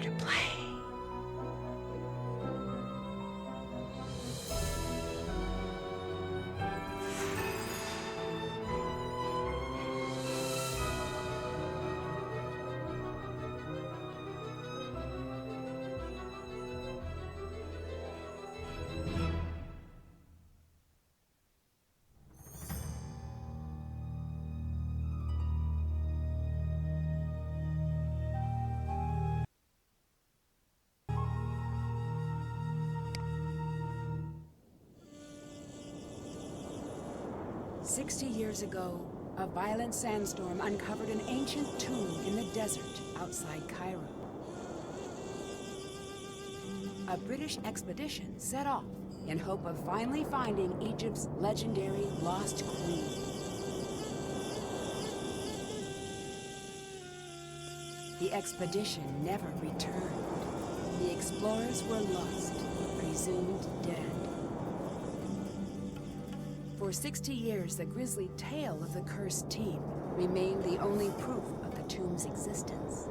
Prepare to play. "60 years ago, a violent sandstorm uncovered an ancient tomb in the desert outside Cairo. A British expedition set off in hope of finally finding Egypt's legendary lost queen. The expedition never returned. The explorers were lost, presumed dead. For 60 years, the grisly tale of the cursed team remained the only proof of the tomb's existence.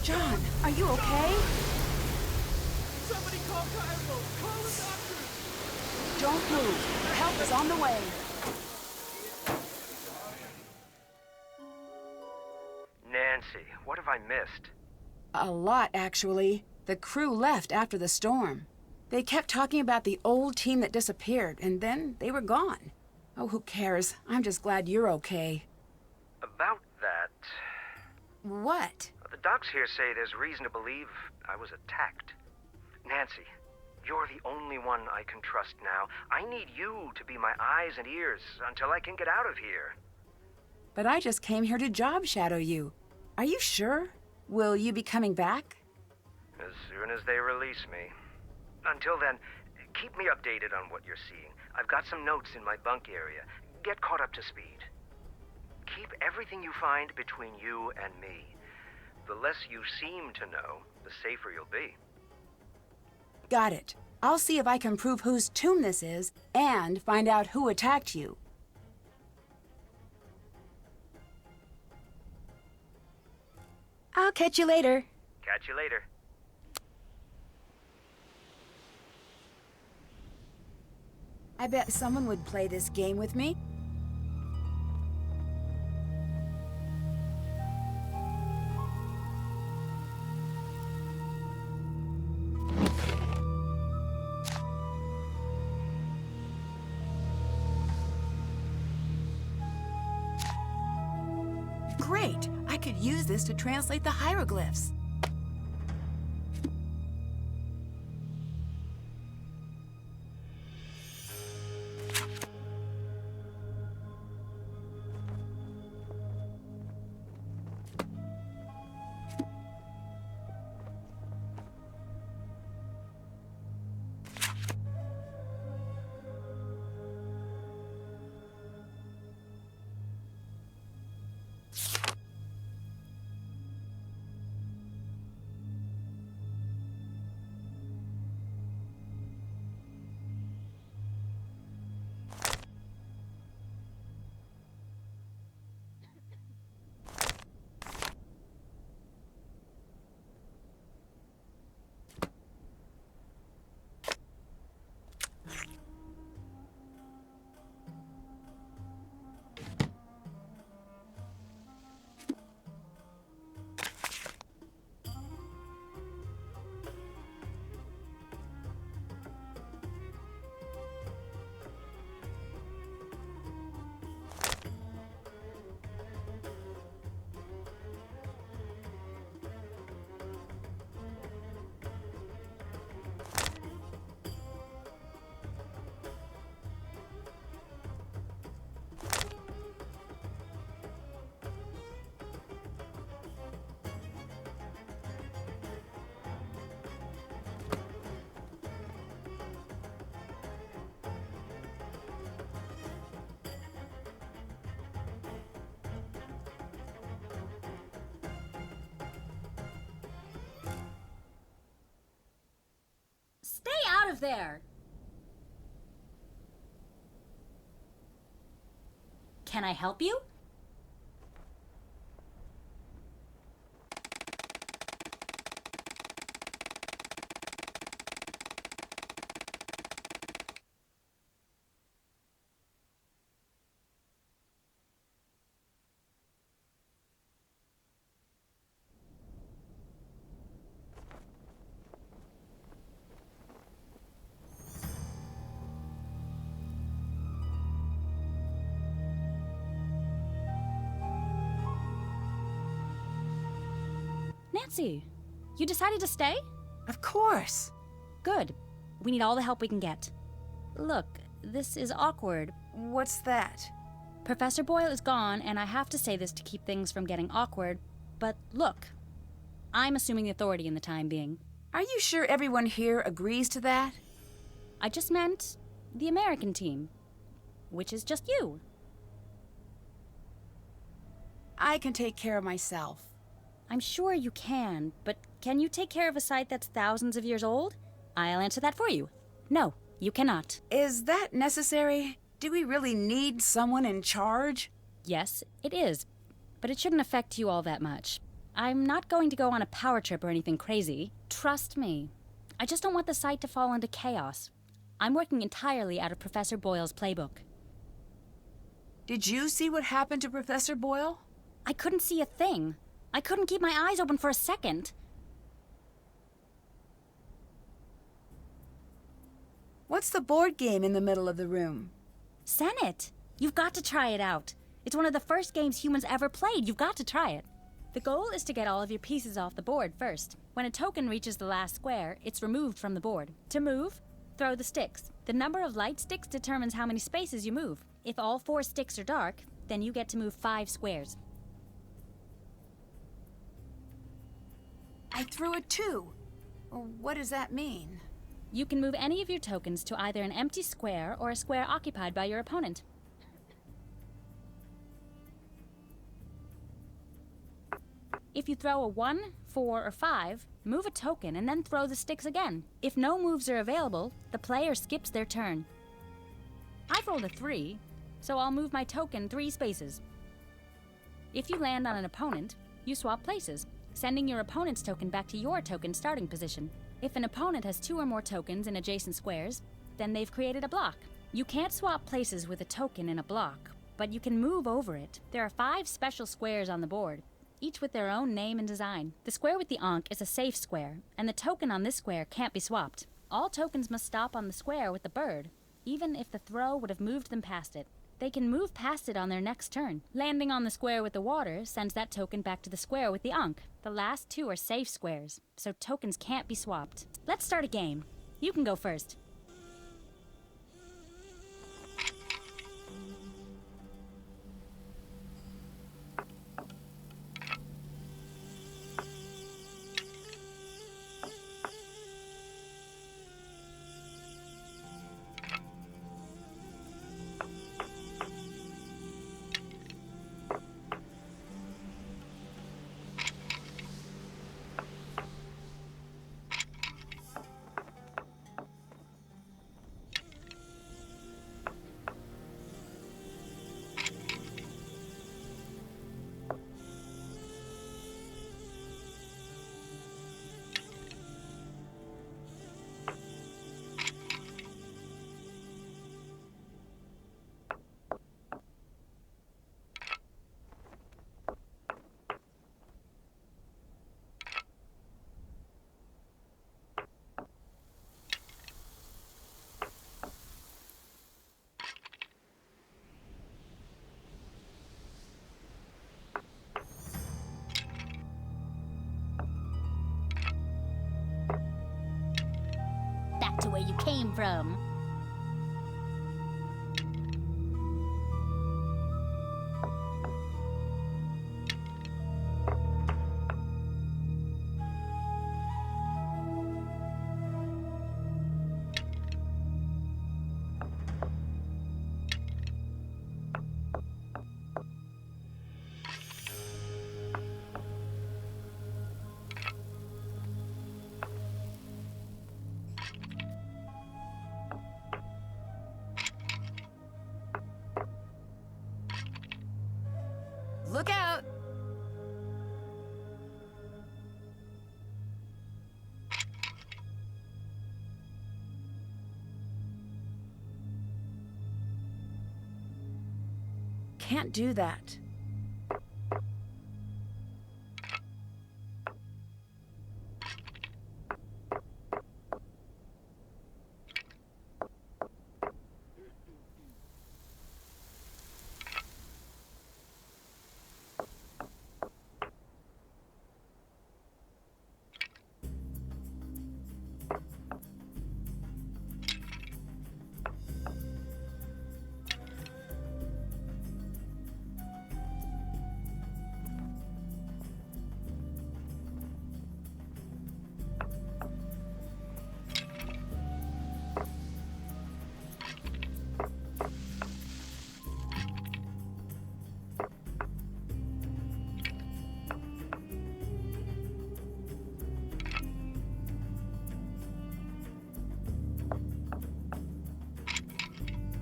John, are you okay? Somebody call Cairo! Call a doctor! Don't move. Help is on the way. Nancy, what have I missed? A lot, actually. The crew left after the storm. They kept talking about the old team that disappeared, and then they were gone. Oh, who cares? I'm just glad you're okay. About that... What? The docs here say there's reason to believe I was attacked. Nancy, you're the only one I can trust now. I need you to be my eyes and ears until I can get out of here. But I just came here to job shadow you. Are you sure? Will you be coming back? As soon as they release me. Until then, keep me updated on what you're seeing. I've got some notes in my bunk area. Get caught up to speed. Keep everything you find between you and me. The less you seem to know, the safer you'll be. Got it. I'll see if I can prove whose tomb this is and find out who attacked you. I'll catch you later. Catch you later. I bet someone would play this game with me. Great! I could use this to translate the hieroglyphs. there. Can I help you? Nancy, you decided to stay? Of course. Good. We need all the help we can get. Look, this is awkward. What's that? Professor Boyle is gone, and I have to say this to keep things from getting awkward, but look, I'm assuming authority in the time being. Are you sure everyone here agrees to that? I just meant the American team, which is just you. I can take care of myself. I'm sure you can, but can you take care of a site that's thousands of years old? I'll answer that for you. No, you cannot. Is that necessary? Do we really need someone in charge? Yes, it is, but it shouldn't affect you all that much. I'm not going to go on a power trip or anything crazy. Trust me. I just don't want the site to fall into chaos. I'm working entirely out of Professor Boyle's playbook. Did you see what happened to Professor Boyle? I couldn't see a thing. I couldn't keep my eyes open for a second. What's the board game in the middle of the room? Senet! You've got to try it out. It's one of the first games humans ever played. You've got to try it. The goal is to get all of your pieces off the board first. When a token reaches the last square, it's removed from the board. To move, throw the sticks. The number of light sticks determines how many spaces you move. If all 4 sticks are dark, then you get to move 5 squares. I threw a 2. What does that mean? You can move any of your tokens to either an empty square or a square occupied by your opponent. If you throw a 1, 4, or 5, move a token and then throw the sticks again. If no moves are available, the player skips their turn. I've rolled a 3, so I'll move my token 3 spaces. If you land on an opponent, you swap places, sending your opponent's token back to your token starting position. If an opponent has 2 or more tokens in adjacent squares, then they've created a block. You can't swap places with a token in a block, but you can move over it. There are 5 special squares on the board, each with their own name and design. The square with the Ankh is a safe square, and the token on this square can't be swapped. All tokens must stop on the square with the bird, even if the throw would have moved them past it. They can move past it on their next turn. Landing on the square with the water sends that token back to the square with the Ankh. The last 2 are safe squares, so tokens can't be swapped. Let's start a game. You can go first. Back to where you came from. Can't do that.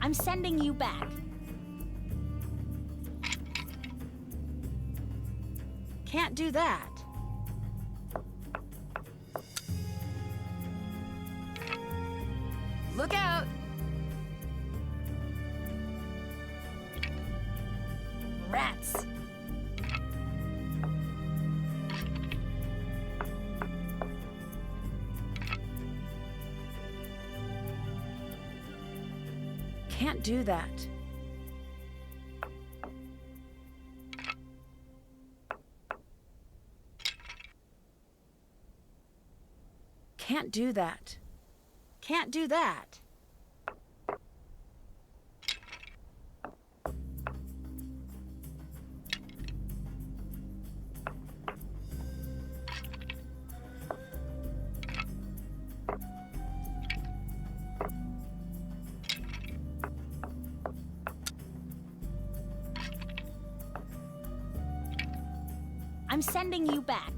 I'm sending you back. Can't do that. Look out! Rats. Can't do that. Can't do that. Can't do that. I'm sending you back.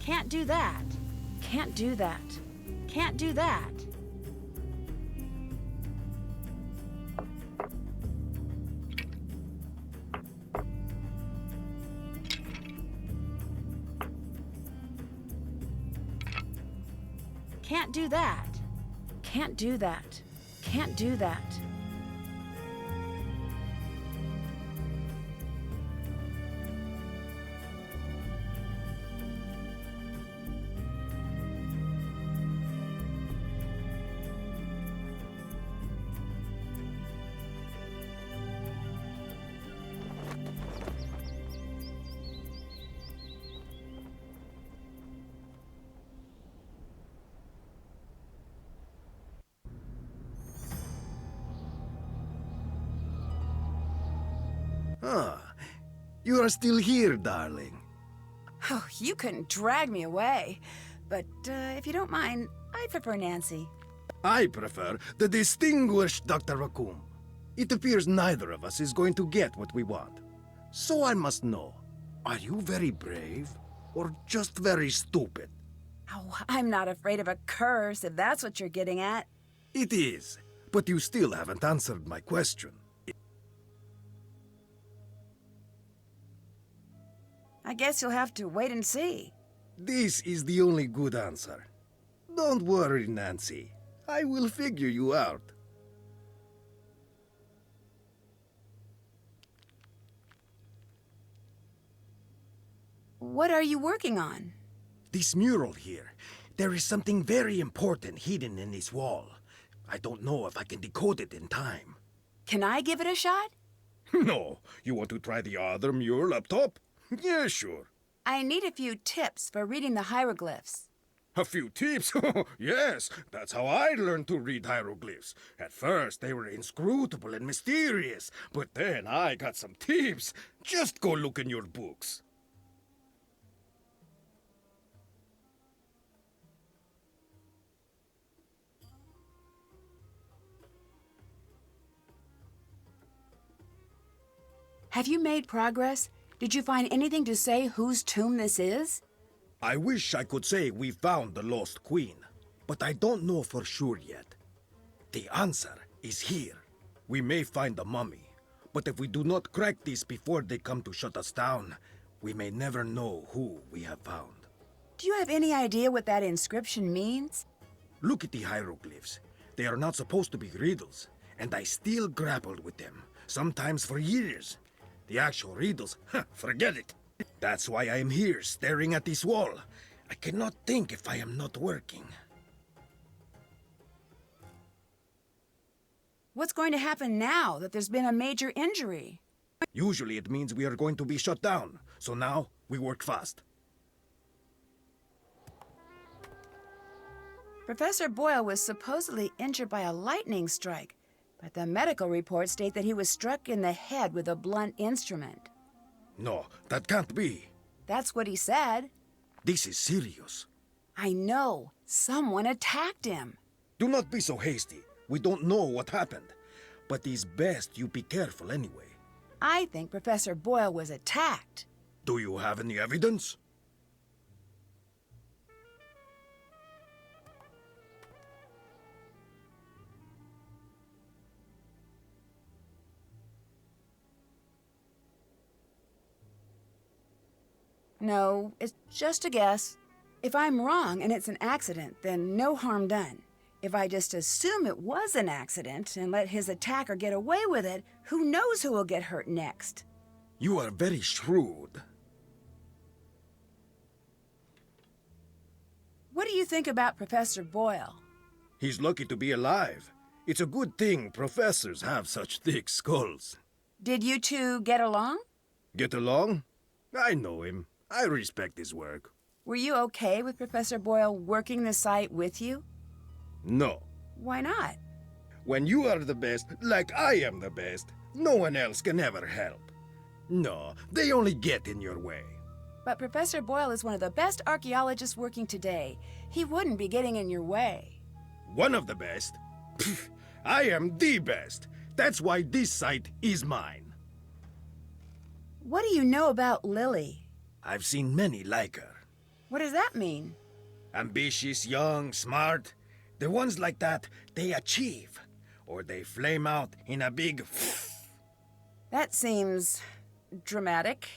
Can't do that. Can't do that. Can't do that. Can't do that. Can't do that. Can't do that. Ah, you are still here, darling. Oh, you couldn't drag me away. But if you don't mind, I'd prefer Nancy. I prefer the distinguished Dr. Raccoon. It appears neither of us is going to get what we want. So I must know, are you very brave or just very stupid? Oh, I'm not afraid of a curse, if that's what you're getting at. It is, but you still haven't answered my question. I guess you'll have to wait and see. This is the only good answer. Don't worry, Nancy. I will figure you out. What are you working on? This mural here. There is something very important hidden in this wall. I don't know if I can decode it in time. Can I give it a shot? No. You want to try the other mural up top? Yeah, sure. I need a few tips for reading the hieroglyphs. A few tips? Yes, that's how I learned to read hieroglyphs. At first, they were inscrutable and mysterious, but then I got some tips. Just go look in your books. Have you made progress? Did you find anything to say whose tomb this is? I wish I could say we found the lost queen, but I don't know for sure yet. The answer is here. We may find the mummy, but if we do not crack this before they come to shut us down, we may never know who we have found. Do you have any idea what that inscription means? Look at the hieroglyphs. They are not supposed to be riddles, and I still grappled with them, sometimes for years. The actual riddles, forget it. That's why I am here, staring at this wall. I cannot think if I am not working. What's going to happen now that there's been a major injury? Usually it means we are going to be shut down, so now we work fast. Professor Boyle was supposedly injured by a lightning strike, but the medical reports state that he was struck in the head with a blunt instrument. No, that can't be. That's what he said. This is serious. I know. Someone attacked him. Do not be so hasty. We don't know what happened. But it's best you be careful anyway. I think Professor Boyle was attacked. Do you have any evidence? No, it's just a guess. If I'm wrong and it's an accident, then no harm done. If I just assume it was an accident and let his attacker get away with it, who knows who will get hurt next? You are very shrewd. What do you think about Professor Boyle? He's lucky to be alive. It's a good thing professors have such thick skulls. Did you two get along? Get along? I know him. I respect his work. Were you okay with Professor Boyle working the site with you? No. Why not? When you are the best, like I am the best, no one else can ever help. No, they only get in your way. But Professor Boyle is one of the best archaeologists working today. He wouldn't be getting in your way. One of the best? Pfft, I am the best. That's why this site is mine. What do you know about Lily? I've seen many like her. What does that mean? Ambitious, young, smart. The ones like that, they achieve. Or they flame out in a big That seems dramatic.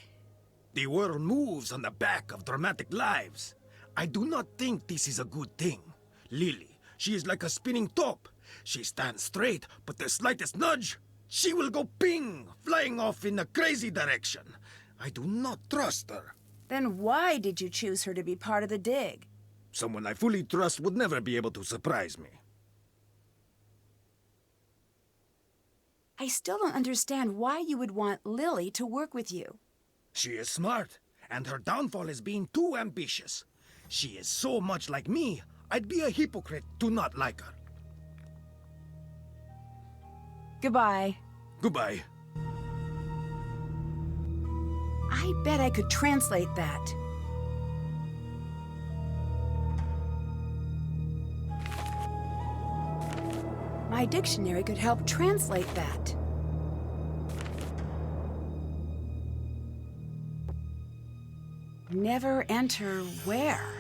The world moves on the back of dramatic lives. I do not think this is a good thing. Lily, she is like a spinning top. She stands straight, but the slightest nudge, she will go ping, flying off in a crazy direction. I do not trust her. Then why did you choose her to be part of the dig? Someone I fully trust would never be able to surprise me. I still don't understand why you would want Lily to work with you. She is smart, and her downfall is being too ambitious. She is so much like me, I'd be a hypocrite to not like her. Goodbye. Goodbye. I bet I could translate that. My dictionary could help translate that. Never enter where?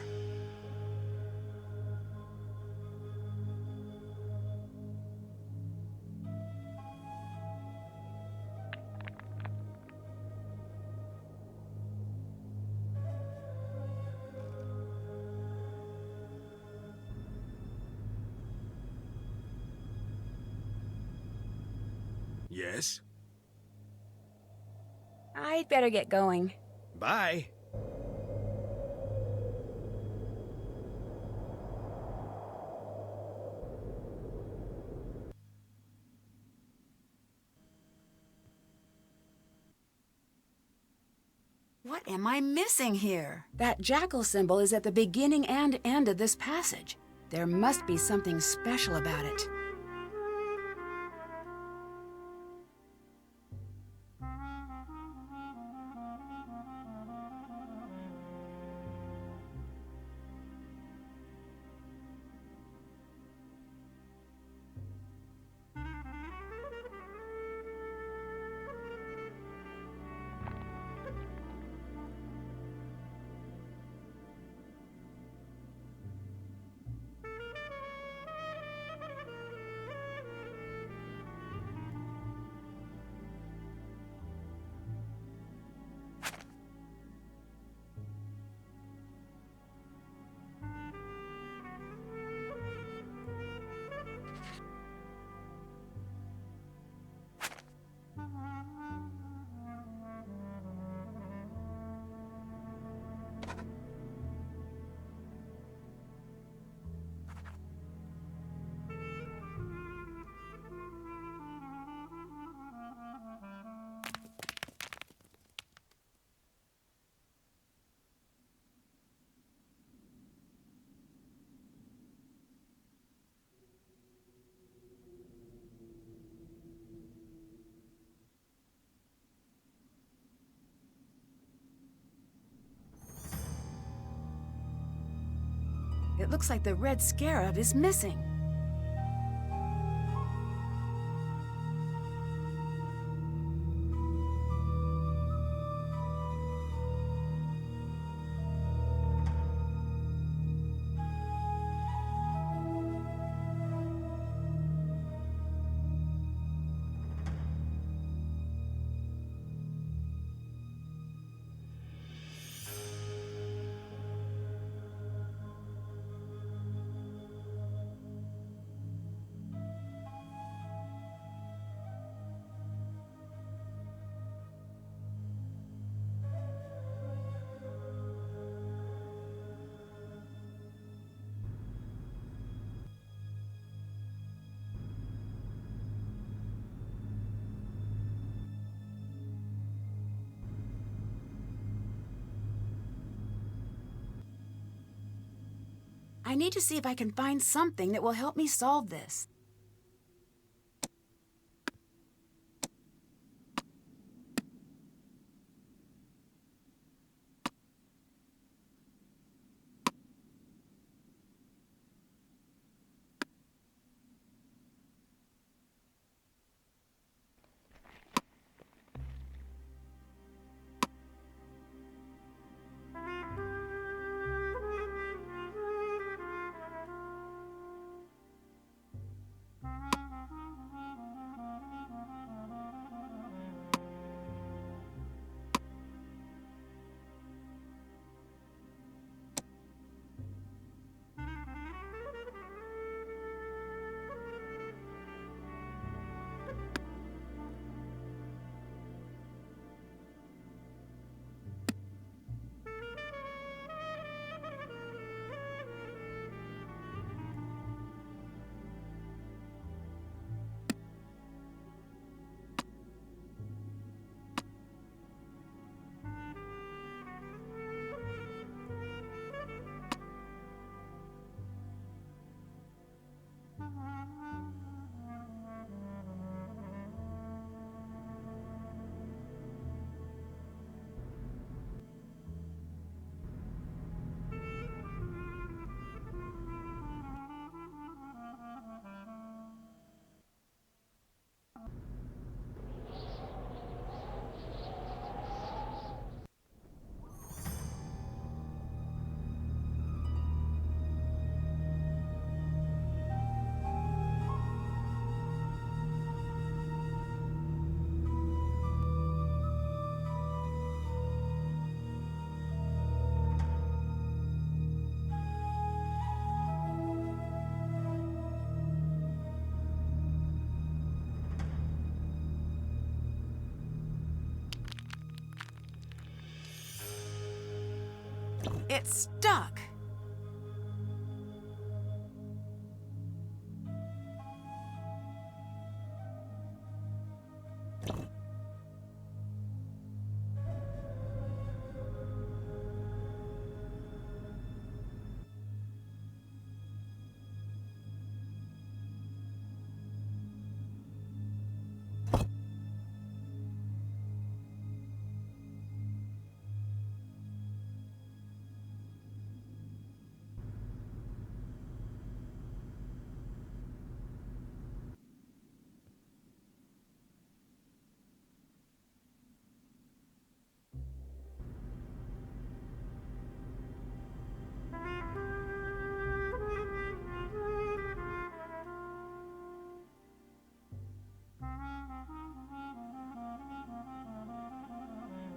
Yes? I'd better get going. Bye. What am I missing here? That jackal symbol is at the beginning and end of this passage. There must be something special about it. It looks like the red scarab is missing. I need to see if I can find something that will help me solve this. It's stuck.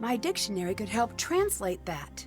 My dictionary could help translate that.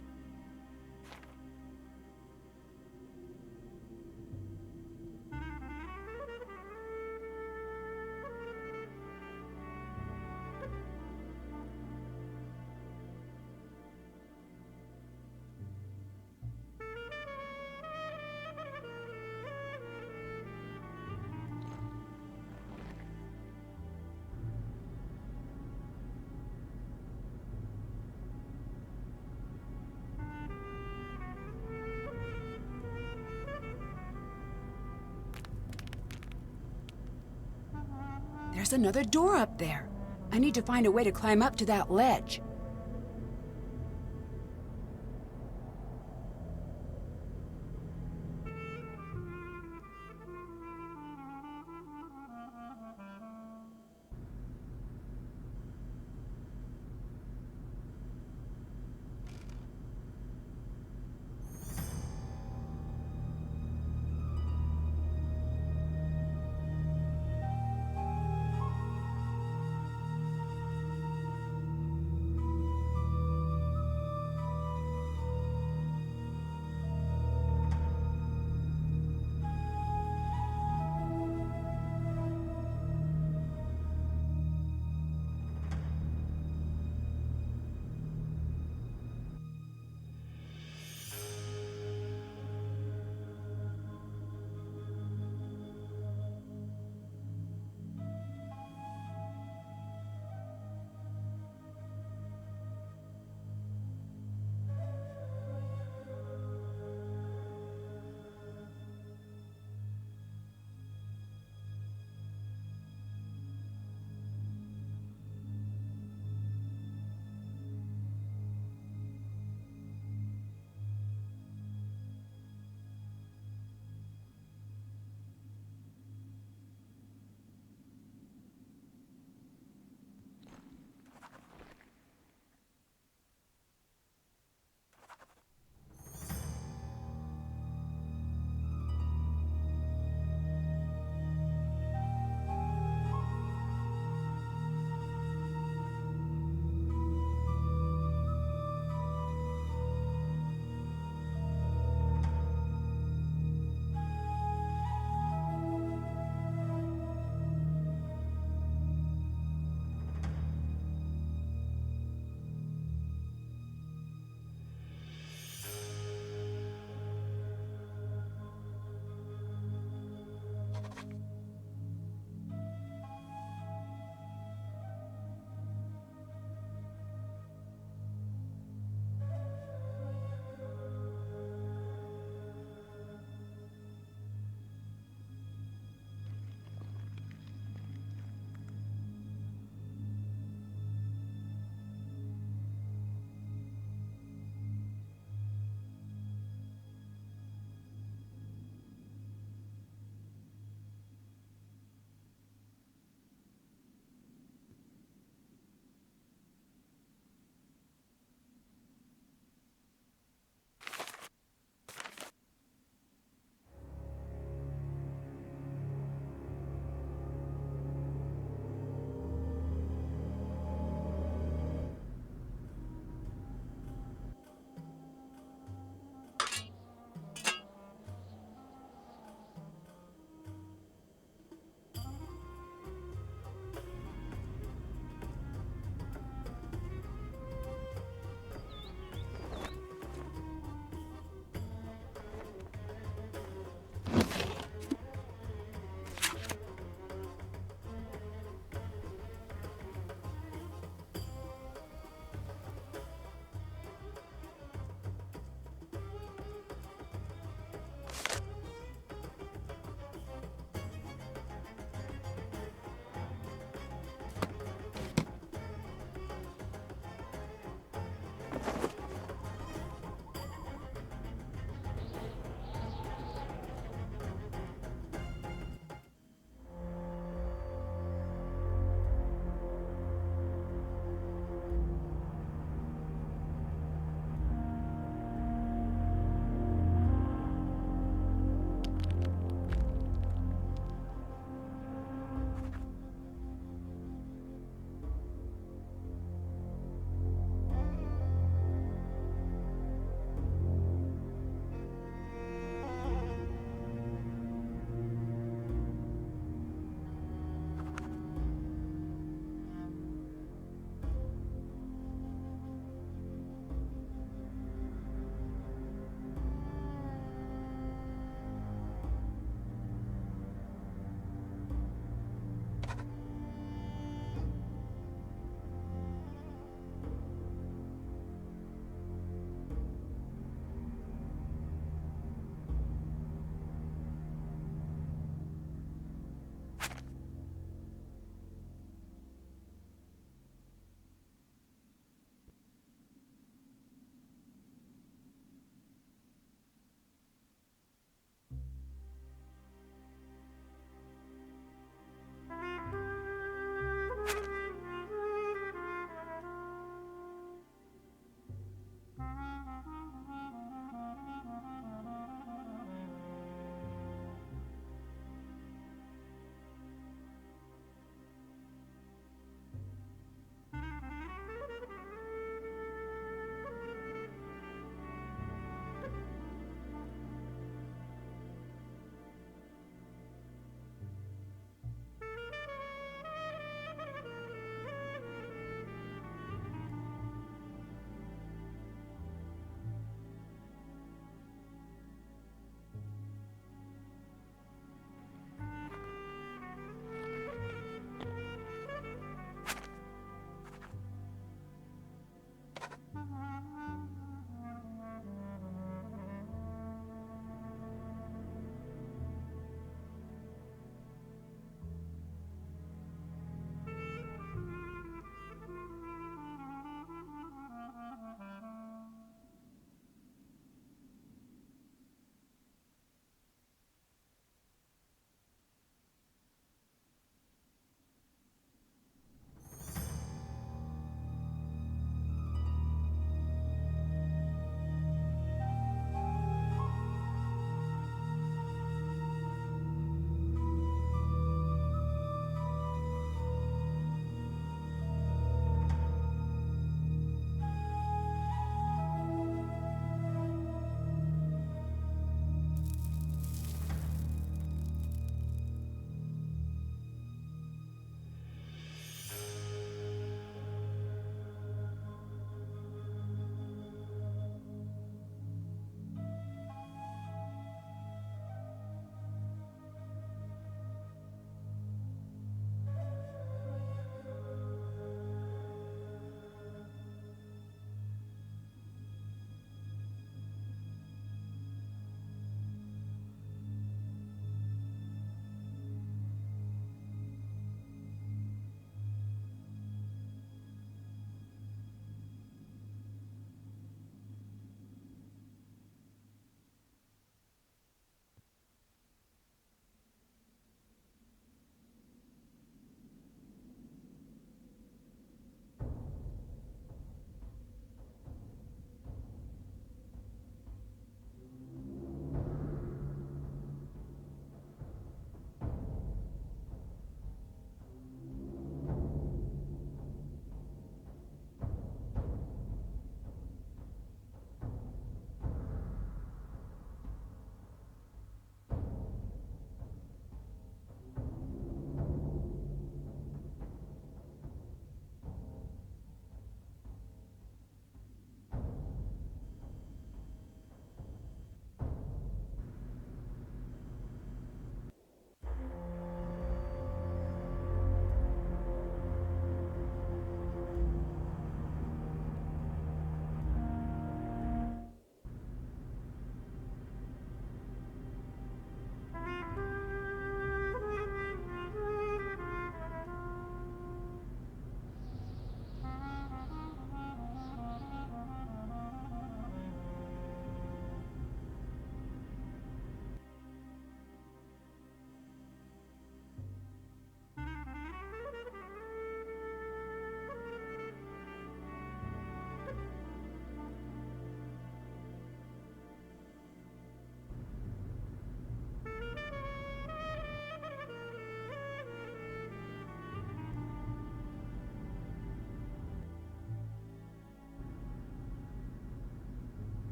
There's another door up there. I need to find a way to climb up to that ledge.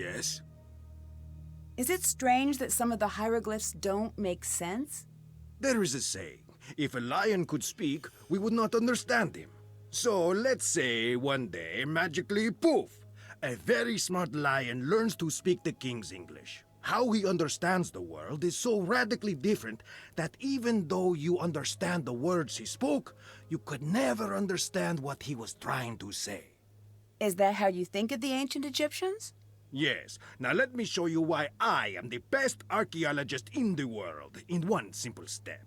Yes? Is it strange that some of the hieroglyphs don't make sense? There is a saying, if a lion could speak, we would not understand him. So let's say one day, magically, poof, a very smart lion learns to speak the king's English. How he understands the world is so radically different that even though you understand the words he spoke, you could never understand what he was trying to say. Is that how you think of the ancient Egyptians? Yes, now let me show you why I am the best archaeologist in the world in one simple step.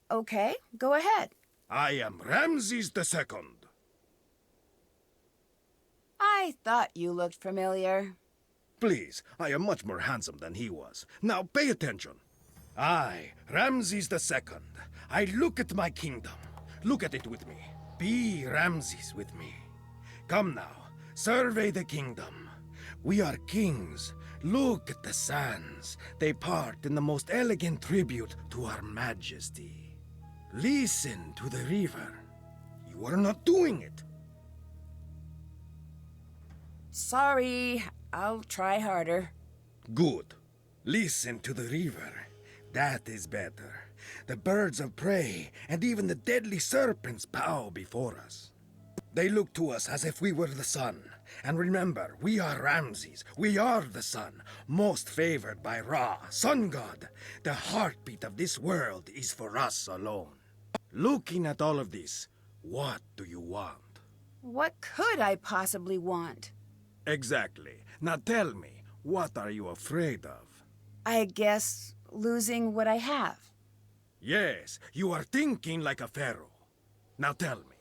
Okay, go ahead. I am Ramses II. I thought you looked familiar. Please, I am much more handsome than he was. Now pay attention. I, Ramses II, I look at my kingdom. Look at it with me. Be Ramses with me. Come now, survey the kingdom. We are kings. Look at the sands. They part in the most elegant tribute to our majesty. Listen to the river. You are not doing it. Sorry, I'll try harder. Good. Listen to the river. That is better. The birds of prey and even the deadly serpents bow before us. They look to us as if we were the sun. And remember, we are Ramses. We are the sun, most favored by Ra, sun god. The heartbeat of this world is for us alone. Looking at all of this, what do you want? What could I possibly want? Exactly. Now tell me, what are you afraid of? I guess losing what I have. Yes, you are thinking like a pharaoh. Now tell me,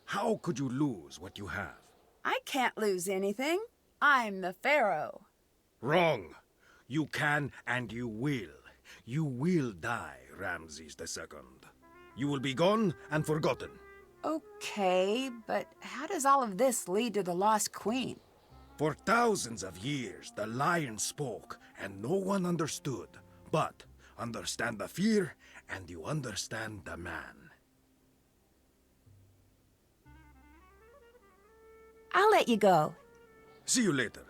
how could you lose what you have? I can't lose anything. I'm the pharaoh. Wrong. You can and you will. You will die, Ramses II. You will be gone and forgotten. Okay, but how does all of this lead to the lost queen? For thousands of years, the lion spoke and no one understood. But understand the fear and you understand the man. I'll let you go. See you later.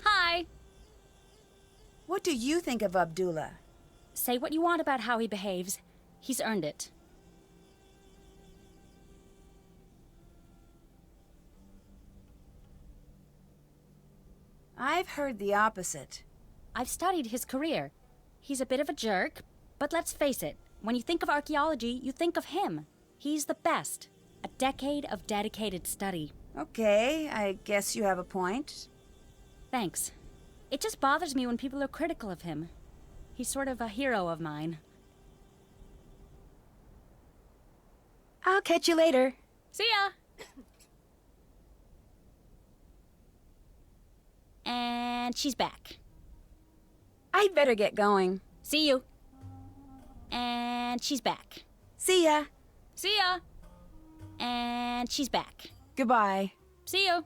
Hi! What do you think of Abdullah? Say what you want about how he behaves. He's earned it. I've heard the opposite. I've studied his career. He's a bit of a jerk, but let's face it, when you think of archaeology, you think of him. He's the best. A decade of dedicated study. Okay, I guess you have a point. Thanks. It just bothers me when people are critical of him. He's sort of a hero of mine. I'll catch you later. See ya! And she's back. I'd better get going. See you. And she's back. See ya. See ya. And she's back. Goodbye. See you.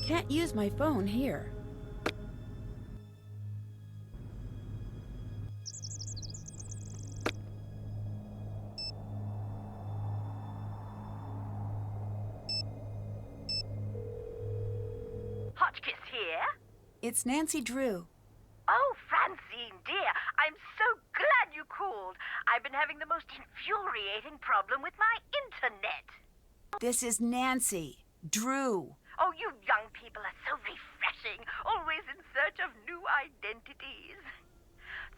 Can't use my phone here. Hotchkiss here? It's Nancy Drew. Oh, Francine, dear, I'm so glad you called. I've been having the most infuriating problem with my internet. This is Nancy Drew. Oh, you young people are so refreshing, always in search of new identities.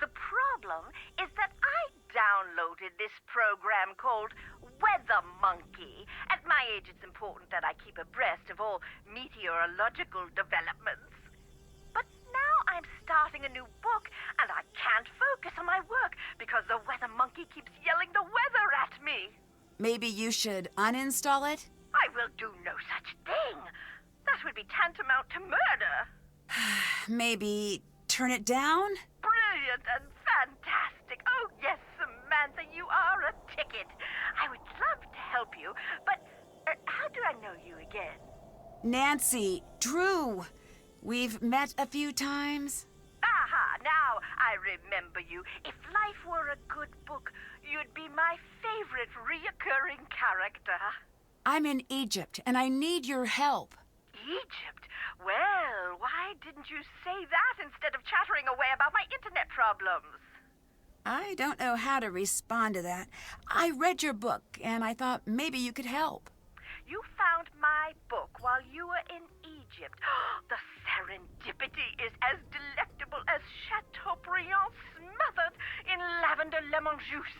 The problem is that I downloaded this program called Weather Monkey. At my age, it's important that I keep abreast of all meteorological developments. But now I'm starting a new book, and I can't focus on my work because the Weather Monkey keeps yelling the weather at me. Maybe you should uninstall it? I will do no such thing. That would be tantamount to murder. Maybe turn it down? Brilliant and fantastic. Oh, yes, Samantha, you are a ticket. I would love to help you, but how do I know you again? Nancy Drew. We've met a few times. Aha, now I remember you. If life were a good book, you'd be my favorite reoccurring character. I'm in Egypt, and I need your help. Egypt? Well, why didn't you say that instead of chattering away about my internet problems? I don't know how to respond to that. I read your book, and I thought maybe you could help. You found my book while you were in Egypt. The serendipity is as delectable as Chateaubriand smothered in lavender lemon juice.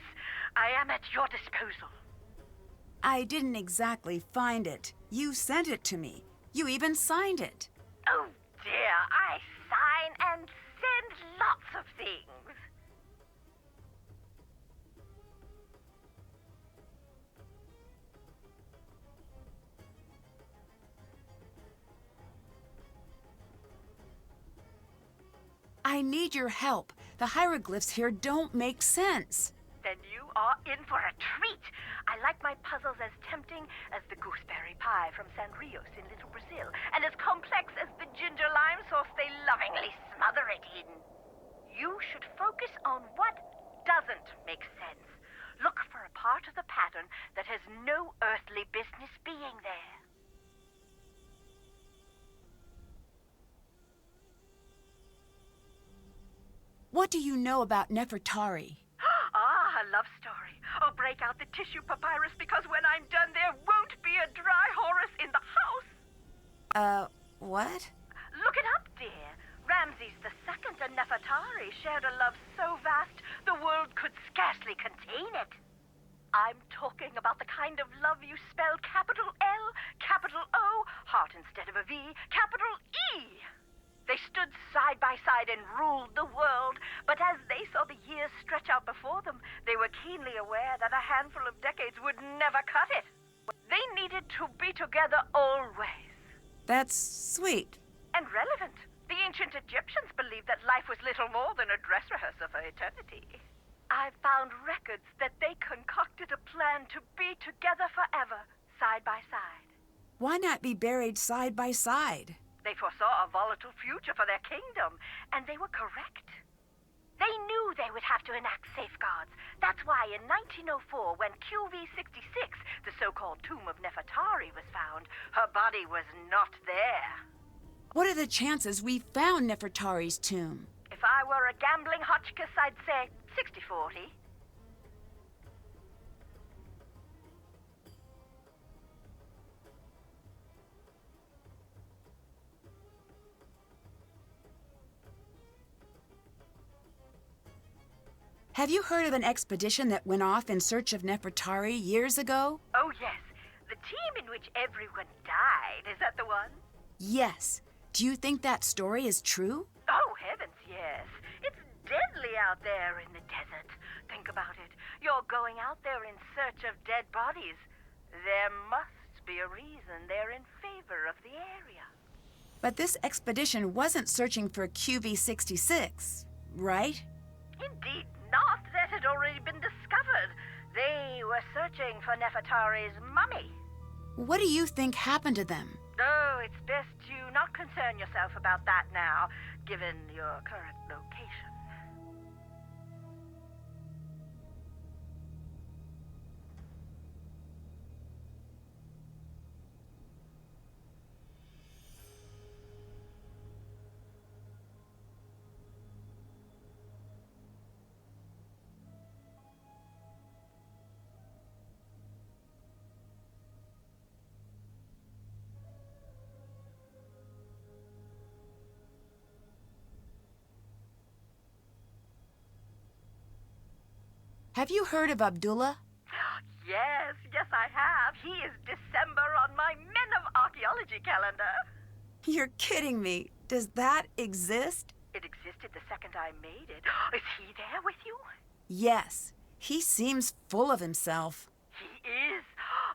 I am at your disposal. I didn't exactly find it. You sent it to me. You even signed it. Oh, dear, I sign and send lots of things. I need your help. The hieroglyphs here don't make sense. Then you are in for a treat. I like my puzzles as tempting as the gooseberry pie from San Rios in Little Brazil, and as complex as the ginger lime sauce they lovingly smother it in. You should focus on what doesn't make sense. Look for a part of the pattern that has no earthly business being there. What do you know about Nefertari? Ah, a love story. Oh, break out the tissue papyrus, because when I'm done, there won't be a dry Horus in the house. What? Look it up, dear. Ramses II and Nefertari shared a love so vast, the world could scarcely contain it. I'm talking about the kind of love you spell capital L, capital O, heart instead of a V, capital E. They stood side by side and ruled the world, but as they saw the years stretch out before them, they were keenly aware that a handful of decades would never cut it. They needed to be together always. That's sweet. And relevant. The ancient Egyptians believed that life was little more than a dress rehearsal for eternity. I found records that they concocted a plan to be together forever, side by side. Why not be buried side by side? They foresaw a volatile future for their kingdom, and they were correct. They knew they would have to enact safeguards. That's why in 1904, when QV-66, the so-called tomb of Nefertari, was found, her body was not there. What are the chances we found Nefertari's tomb? If I were a gambling Hotchkiss, I'd say 60-40. Have you heard of an expedition that went off in search of Nefertari years ago? Oh, yes. The team in which everyone died. Is that the one? Yes. Do you think that story is true? Oh, heavens, yes. It's deadly out there in the desert. Think about it. You're going out there in search of dead bodies. There must be a reason they're in favor of the area. But this expedition wasn't searching for QV-66, right? Indeed not. That had already been discovered. They were searching for Nefertari's mummy. What do you think happened to them? Oh, it's best you not concern yourself about that now, given your current location. Have you heard of Abdullah? Yes, I have. He is December on my Men of Archaeology calendar. You're kidding me. Does that exist? It existed the second I made it. Is he there with you? Yes. He seems full of himself. He is.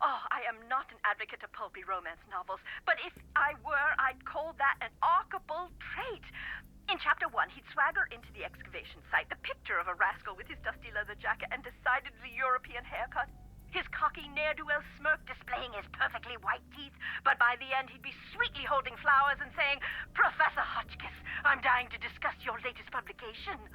Oh, I am not an advocate of pulpy romance novels, but if I were, I'd call that an archable trait. In Chapter 1, he'd swagger into the excavation site, the picture of a rascal with his dusty leather jacket and decidedly European haircut. His cocky ne'er-do-well smirk displaying his perfectly white teeth, but by the end he'd be sweetly holding flowers and saying, "Professor Hotchkiss, I'm dying to discuss your latest publication."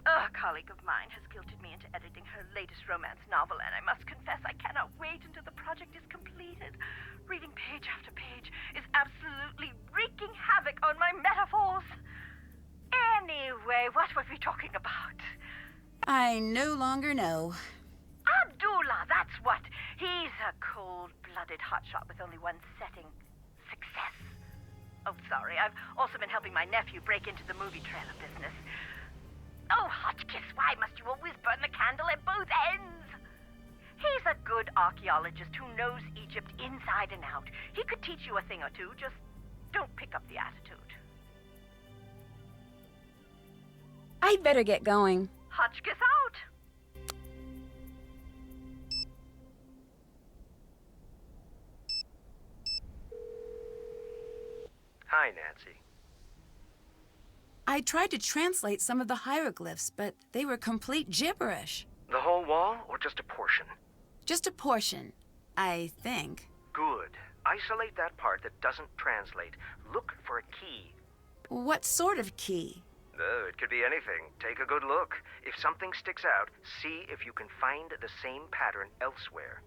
A colleague of mine has guilted me into editing her latest romance novel, and I must confess I cannot wait until the project is completed. Reading page after page is absolutely wreaking havoc on my metaphors. Anyway, what were we talking about? I no longer know. Abdullah, that's what. He's a cold-blooded hotshot with only one setting: success. Oh, sorry, I've also been helping my nephew break into the movie trailer business. Oh, Hotchkiss, why must you always burn the candle at both ends? He's a good archaeologist who knows Egypt inside and out. He could teach you a thing or two, just don't pick up the attitude. I'd better get going. Hotchkiss out! Hi, Nancy. I tried to translate some of the hieroglyphs, but they were complete gibberish. The whole wall or just a portion? Just a portion, I think. Good. Isolate that part that doesn't translate. Look for a key. What sort of key? It could be anything. Take a good look. If something sticks out, see if you can find the same pattern elsewhere.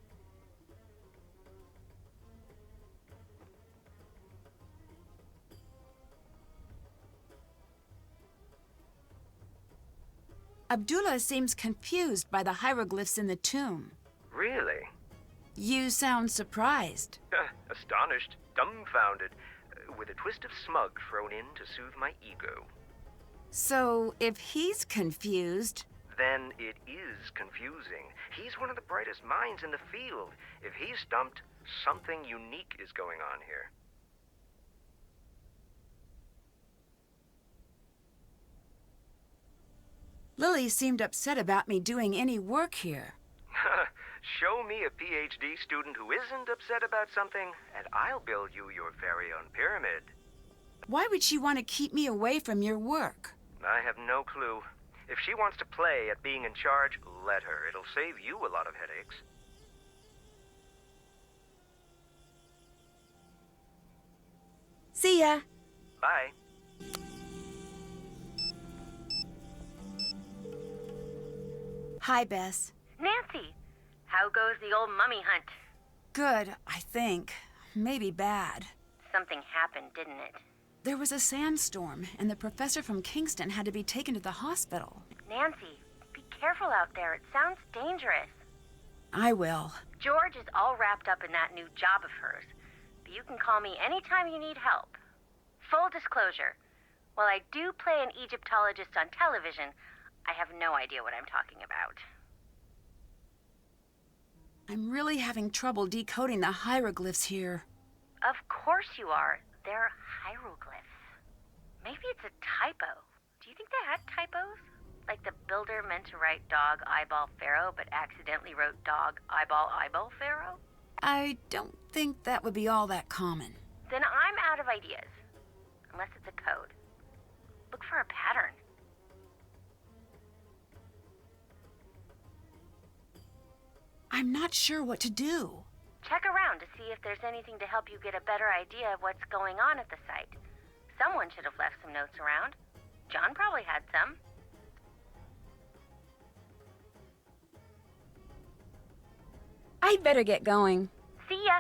Abdullah seems confused by the hieroglyphs in the tomb. Really? You sound surprised. Astonished, dumbfounded, with a twist of smug thrown in to soothe my ego. So, if he's confused... Then it is confusing. He's one of the brightest minds in the field. If he's stumped, something unique is going on here. Lily seemed upset about me doing any work here. Show me a PhD student who isn't upset about something, and I'll build you your very own pyramid. Why would she want to keep me away from your work? I have no clue. If she wants to play at being in charge, let her. It'll save you a lot of headaches. See ya. Bye. Hi, Bess. Nancy, how goes the old mummy hunt? Good, I think. Maybe bad. Something happened, didn't it? There was a sandstorm, and the professor from Kingston had to be taken to the hospital. Nancy, be careful out there. It sounds dangerous. I will. George is all wrapped up in that new job of hers, but you can call me anytime you need help. Full disclosure, while I do play an Egyptologist on television, I have no idea what I'm talking about. I'm really having trouble decoding the hieroglyphs here. Of course you are. They're hieroglyphs. Maybe it's a typo. Do you think they had typos? Like the builder meant to write dog eyeball pharaoh, but accidentally wrote dog eyeball pharaoh? I don't think that would be all that common. Then I'm out of ideas. Unless it's a code. Look for a pattern. I'm not sure what to do. Check around to see if there's anything to help you get a better idea of what's going on at the site. Someone should have left some notes around. John probably had some. I'd better get going. See ya.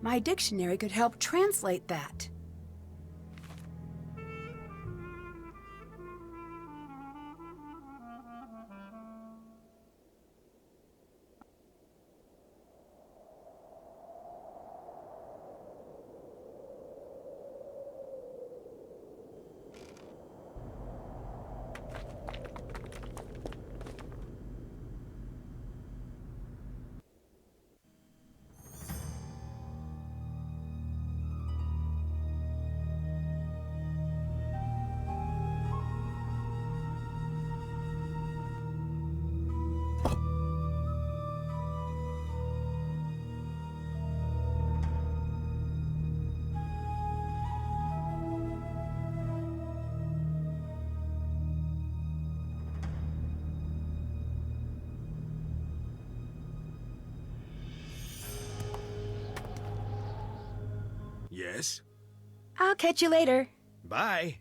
My dictionary could help translate that. Yes? I'll catch you later. Bye.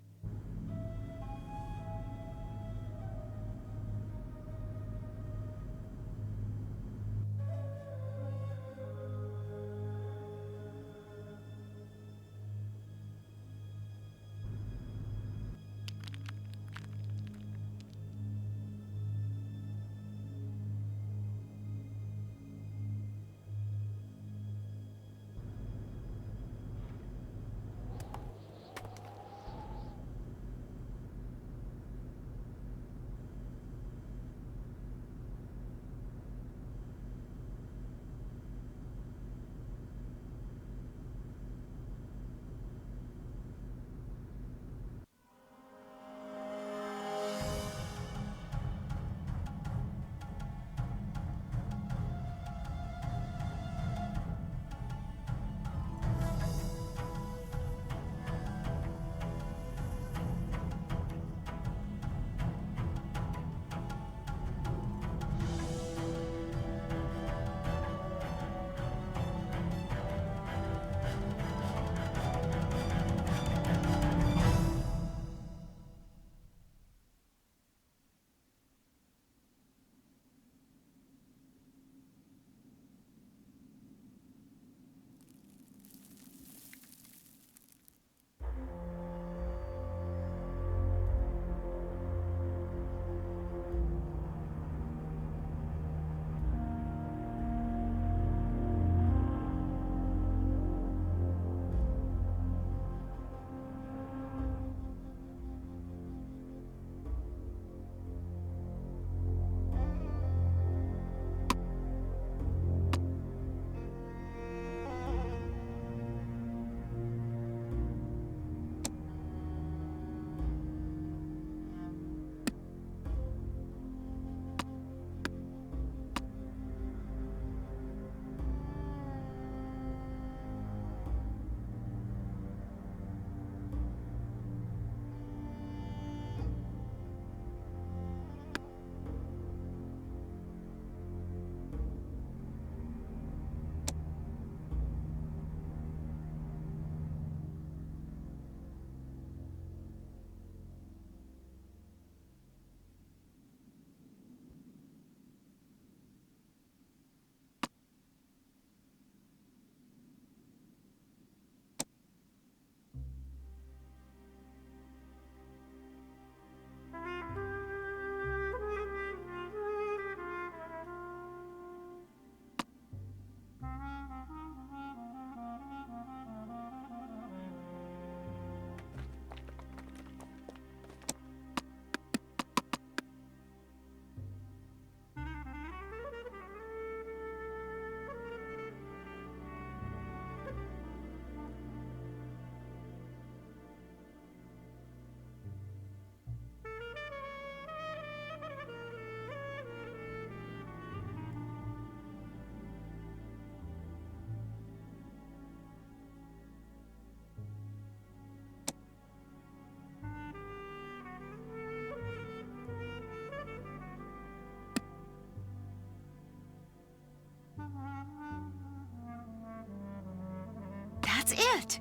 it!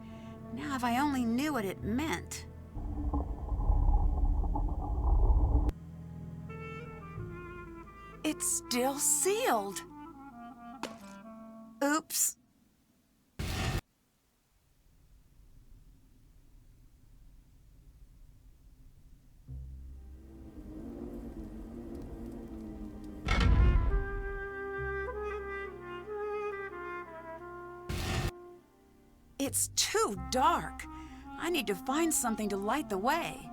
Now if I only knew what it meant. It's still sealed. Oops. It's too dark. I need to find something to light the way.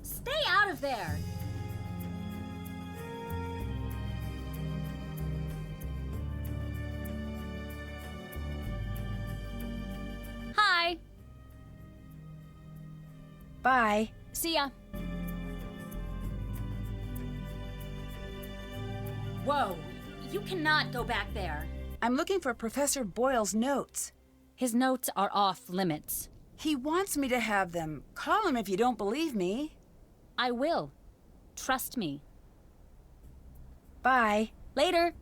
Stay out of there! Hi! Bye. See ya! Whoa! You cannot go back there. I'm looking for Professor Boyle's notes. His notes are off limits. He wants me to have them. Call him if you don't believe me. I will. Trust me. Bye. Later!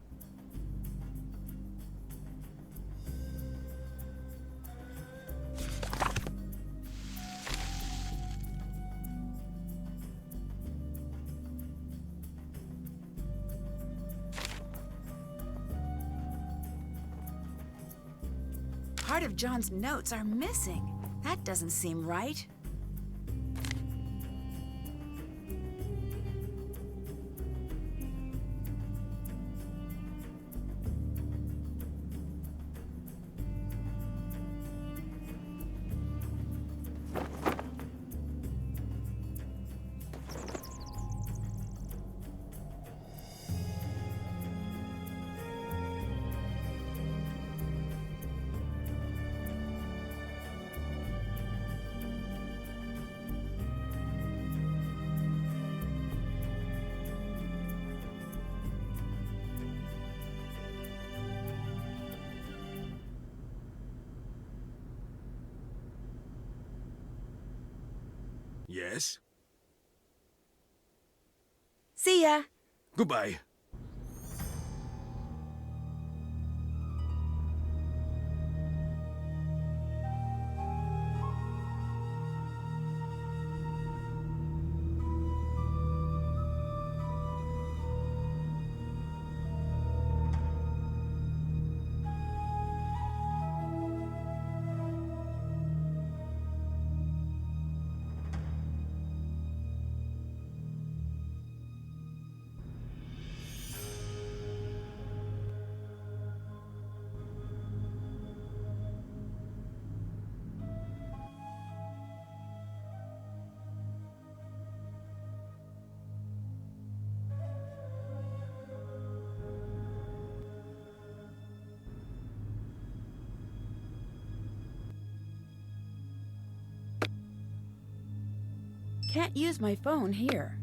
Part of John's notes are missing. That doesn't seem right. Yes? See ya. Goodbye. Can't use my phone here.